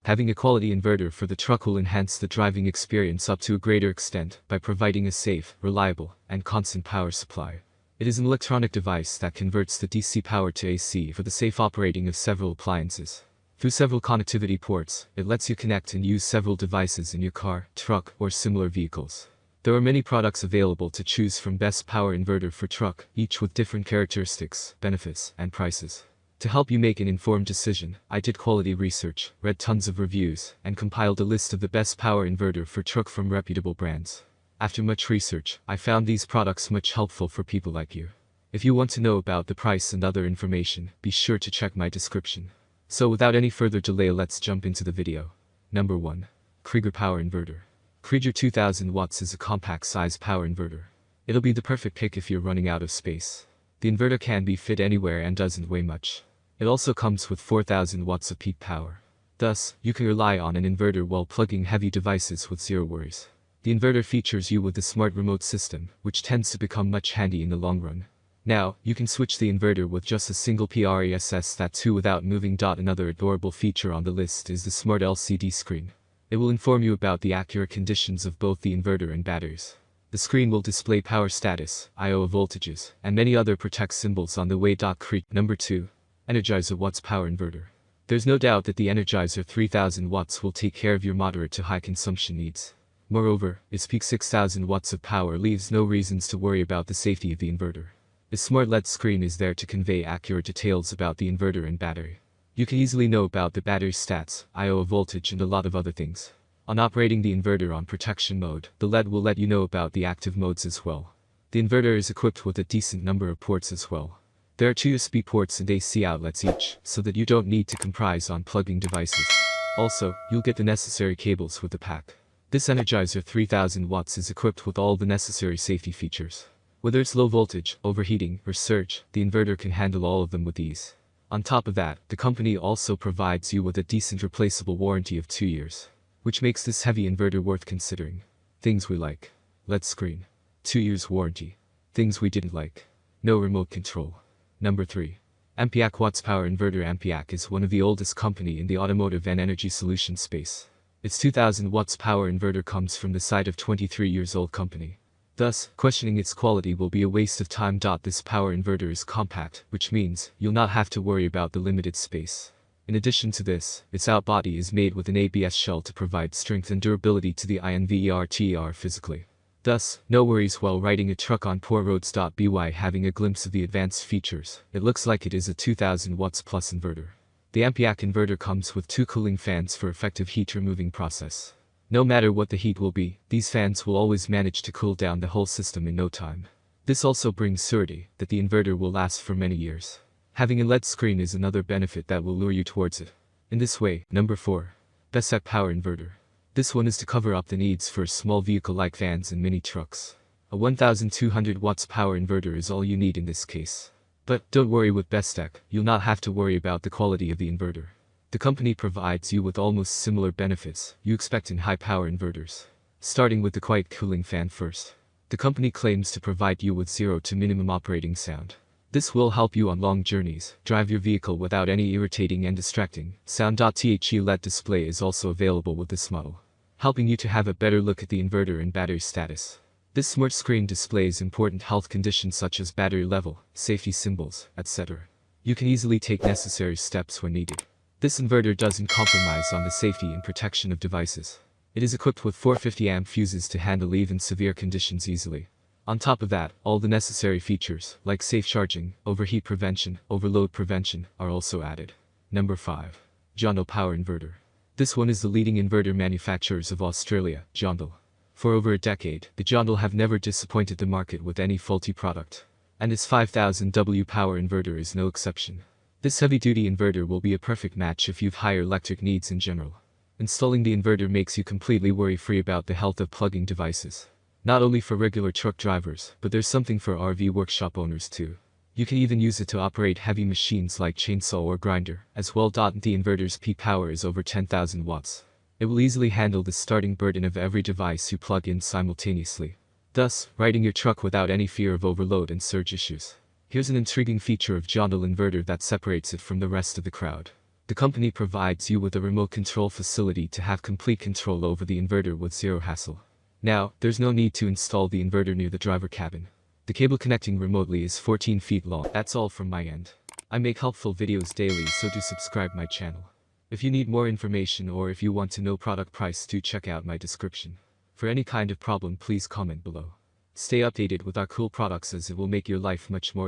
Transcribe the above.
Having a quality inverter for the truck will enhance the driving experience up to a greater extent by providing a safe, reliable, and constant power supply. It is an electronic device that converts the DC power to AC for the safe operating of several appliances. Through several connectivity ports, it lets you connect and use several devices in your car, truck, or similar vehicles. There are many products available to choose from. Best power inverter for truck, each with different characteristics, benefits, and prices. To help you make an informed decision, I did quality research, read tons of reviews, and compiled a list of the best power inverter for truck from reputable brands. After much research, I found these products much helpful for people like you. If you want to know about the price and other information, be sure to check my description. So without any further delay, let's jump into the video. Number 1. Krieger Power Inverter. Krieger 2000 watts is a compact size power inverter. It'll be the perfect pick if you're running out of space. The inverter can be fit anywhere and doesn't weigh much. It also comes with 4000 watts of peak power. Thus, you can rely on an inverter while plugging heavy devices with zero worries. The inverter features you with a smart remote system, which tends to become much handy in the long run. Now, you can switch the inverter with just a single PRESS that too without moving. Another adorable feature on the list is the smart LCD screen. It will inform you about the accurate conditions of both the inverter and batteries. The screen will display power status, IO voltages, and many other protect symbols on the way. Number 2. Energizer Watts Power Inverter. There's no doubt that the Energizer 3000 watts will take care of your moderate to high consumption needs. Moreover, its peak 6000 watts of power leaves no reasons to worry about the safety of the inverter. The smart LED screen is there to convey accurate details about the inverter and battery. You can easily know about the battery stats, IO voltage, and a lot of other things. On operating the inverter on protection mode, the LED will let you know about the active modes as well. The inverter is equipped with a decent number of ports as well. There are 2 USB ports and AC outlets each, so that you don't need to comprise on plugging devices. Also, you'll get the necessary cables with the pack. This Energizer 3000 watts is equipped with all the necessary safety features. Whether it's low voltage, overheating, or surge, the inverter can handle all of them with ease. On top of that, the company also provides you with a decent replaceable warranty of 2 years, which makes this heavy inverter worth considering. Things we like. LED screen. 2 years warranty. Things we didn't like. No remote control. Number 3. Ampiac Watts Power Inverter. Ampiac is one of the oldest company in the automotive and energy solution space. Its 2000 watts power inverter comes from the side of 23 years old company. Thus, questioning its quality will be a waste of time. This power inverter is compact, which means you'll not have to worry about the limited space. In addition to this, its out body is made with an ABS shell to provide strength and durability to the inverter physically. Thus, no worries while riding a truck on poor roads. By having a glimpse of the advanced features, it looks like it is a 2000 watts plus inverter. The Ampiac inverter comes with 2 cooling fans for effective heat removing process. No matter what the heat will be, these fans will always manage to cool down the whole system in no time. This also brings surety that the inverter will last for many years. Having a LED screen is another benefit that will lure you towards it. In this way, number 4. Bestech Power Inverter. This one is to cover up the needs for a small vehicle like vans and mini trucks. A 1200 watts power inverter is all you need in this case. But don't worry with Bestech, you'll not have to worry about the quality of the inverter. The company provides you with almost similar benefits you expect in high power inverters. Starting with the quiet cooling fan first. The company claims to provide you with 0 to minimum operating sound. This will help you on long journeys, drive your vehicle without any irritating and distracting sound. The LED display is also available with this model, helping you to have a better look at the inverter and battery status. This smart screen displays important health conditions such as battery level, safety symbols, etc. You can easily take necessary steps when needed. This inverter doesn't compromise on the safety and protection of devices. It is equipped with 450 amp fuses to handle even severe conditions easily. On top of that, all the necessary features, like safe charging, overheat prevention, overload prevention, are also added. Number 5. Jondal Power Inverter. This one is the leading inverter manufacturers of Australia, Jondal. For over a decade, the Jondal have never disappointed the market with any faulty product. And its 5000W power inverter is no exception. This heavy-duty inverter will be a perfect match if you've higher electric needs in general. Installing the inverter makes you completely worry-free about the health of plugging devices. Not only for regular truck drivers, but there's something for RV workshop owners too. You can even use it to operate heavy machines like chainsaw or grinder, as well. The inverter's peak power is over 10,000 watts. It will easily handle the starting burden of every device you plug in simultaneously, thus riding your truck without any fear of overload and surge issues. Here's an intriguing feature of Jondal inverter that separates it from the rest of the crowd. The company provides you with a remote control facility to have complete control over the inverter with zero hassle. Now, there's no need to install the inverter near the driver cabin. The cable connecting remotely is 14 feet long. That's all from my end. I make helpful videos daily, so do subscribe my channel. If you need more information or if you want to know product price, do check out my description. For any kind of problem, please comment below. Stay updated with our cool products, as it will make your life much more easier.